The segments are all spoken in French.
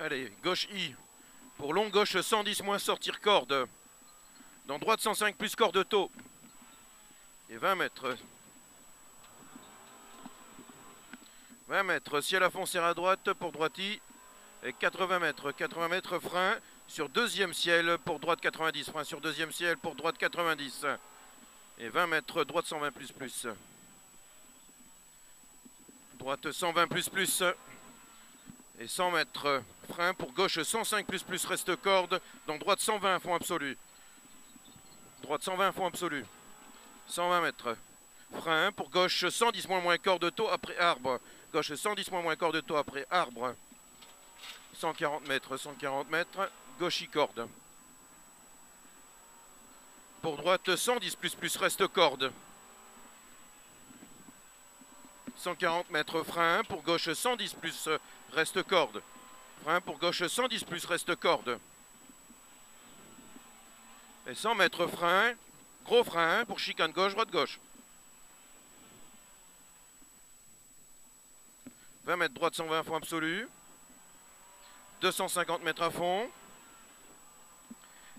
Allez, gauche I. Pour long, gauche 110 moins sortir corde. Dans droite 105 plus corde taux. Et 20 mètres. 20 mètres, ciel à fond, serre à droite pour droite I. Et 80 mètres. 80 mètres, frein sur deuxième ciel pour droite 90. Frein sur deuxième ciel pour droite 90. Et 20 mètres, droite 120 plus plus. Droite 120 plus plus. Et 100 mètres, frein pour gauche 105 plus plus, reste corde. Dans droite 120 fond absolu. Droite 120 fond absolu. 120 mètres. Frein pour gauche 110 moins corde taux après arbre. Gauche 110 moins corde taux après arbre. 140 mètres, 140 mètres. Gauche y corde. Pour droite 110 plus plus, reste corde. 140 mètres, frein pour gauche 110 plus, reste corde. Frein pour gauche 110 plus, reste corde. Et 100 mètres, frein. Gros frein pour chicane gauche, droite gauche. 20 mètres droite 120 fond absolu. 250 mètres à fond.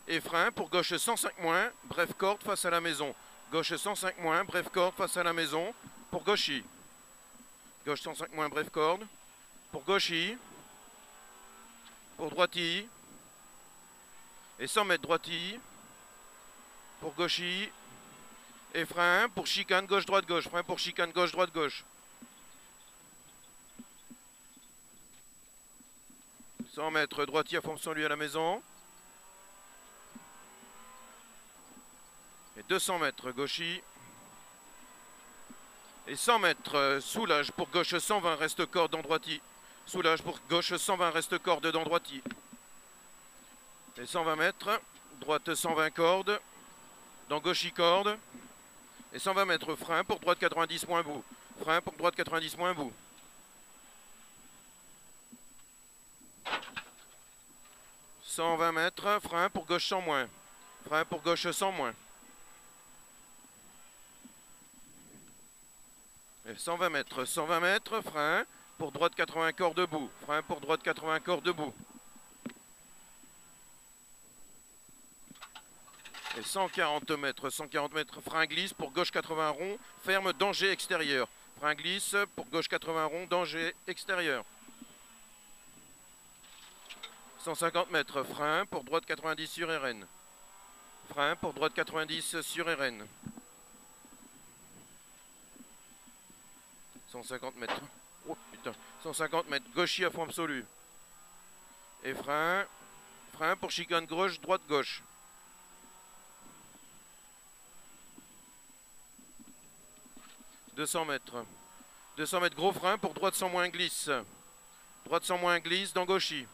Et frein pour gauche 105 moins, bref corde face à la maison. Gauche 105 moins, bref corde face à la maison. Pour gauche I. Gauche 105 moins, bref corde. Pour gauche I. Pour droite I. Et 100 mètres droite I. Pour gauche I. Et frein pour chicane gauche droite gauche. Frein pour chicane gauche droite gauche. 100 mètres droitier à fond sans lui à la maison. Et 200 mètres gauchis. Et 100 mètres soulage pour gauche 120 reste corde dans droiti. Soulage pour gauche 120 reste corde dans droiti. Et 120 mètres, droite 120 corde, dans gauche corde. Et 120 mètres frein pour droite 90 moins bout. Frein pour droite 90 moins bout. 120 mètres, frein pour gauche 100 moins. Frein pour gauche 100 moins. Et 120 mètres, frein pour droite 80 corps debout. Frein pour droite 80 corps debout. Et 140 mètres, frein glisse pour gauche 80 rond, ferme danger extérieur. Frein glisse pour gauche 80 rond, danger extérieur. 150 mètres, frein pour droite 90 sur RN. Frein pour droite 90 sur RN. 150 mètres. Oh putain. 150 mètres, gauchis à fond absolu. Et frein. Frein pour chicane gauche, droite gauche. 200 mètres. 200 mètres, gros frein pour droite 100 moins glisse. Droite 100 moins glisse dans gauchis.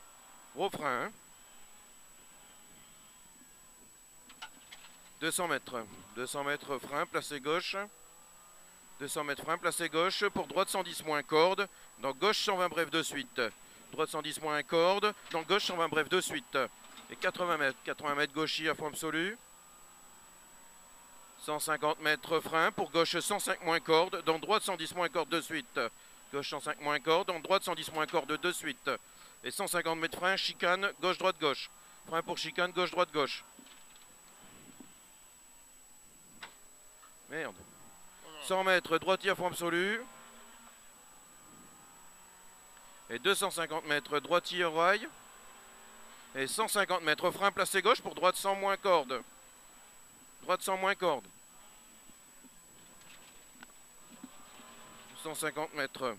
Gros frein. Hein. 200 mètres. 200 mètres, frein, placé gauche. 200 mètres, frein, placé gauche. Pour droite 110 moins corde. Dans gauche 120 bref de suite. Droite 110 moins corde. Dans gauche 120 bref de suite. Et 80 mètres. 80 mètres gauchis à fond absolu. 150 mètres frein pour gauche 105 moins corde, dans droite 110 moins corde de suite. Gauche 105 moins corde, dans droite 110 moins corde de suite. Et 150 mètres frein, chicane, gauche, droite, gauche. Frein pour chicane, gauche, droite, gauche. Merde. 100 mètres, droitier à fond absolu. Et 250 mètres, droitier au rail. Et 150 mètres, frein placé gauche pour droite 100 moins corde. Droite 100 moins corde. 150 mètres.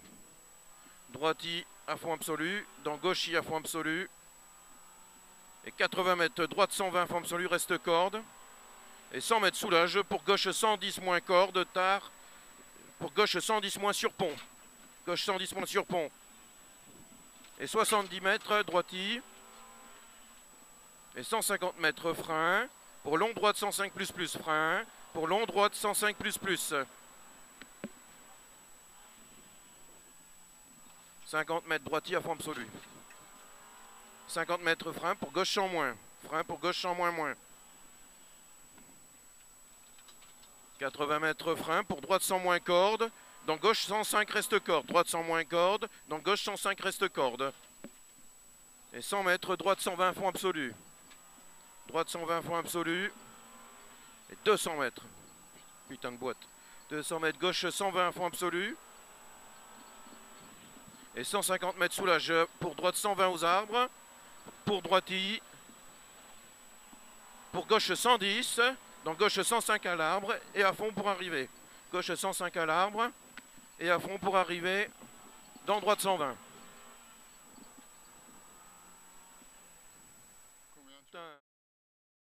Droiti à fond absolu. Dans gauchi à fond absolu. Et 80 mètres. Droite 120 fond absolu. Reste corde. Et 100 mètres soulage pour gauche 110 moins corde. Tard. Pour gauche 110 moins sur pont. Gauche 110 moins sur pont. Et 70 mètres. Droiti. Et 150 mètres frein. Pour long droite 105 plus plus frein. Pour long droite 105 plus plus. 50 mètres droitier à fond absolu. 50 mètres frein pour gauche 100 moins. Frein pour gauche 100 moins moins. 80 mètres frein pour droite 100 moins corde. Dans gauche 105 reste corde. Droite 100 moins corde. Dans gauche 105 reste corde. Et 100 mètres, droite 120, fond absolu. Droite 120, fond absolu. Et 200 mètres. Putain de boîte. 200 mètres, gauche 120, fond absolu. Et 150 mètres soulage pour droite 120 aux arbres. Pour droiti. Pour gauche 110. Donc gauche 105 à l'arbre. Et à fond pour arriver. Gauche 105 à l'arbre. Et à fond pour arriver dans droite 120.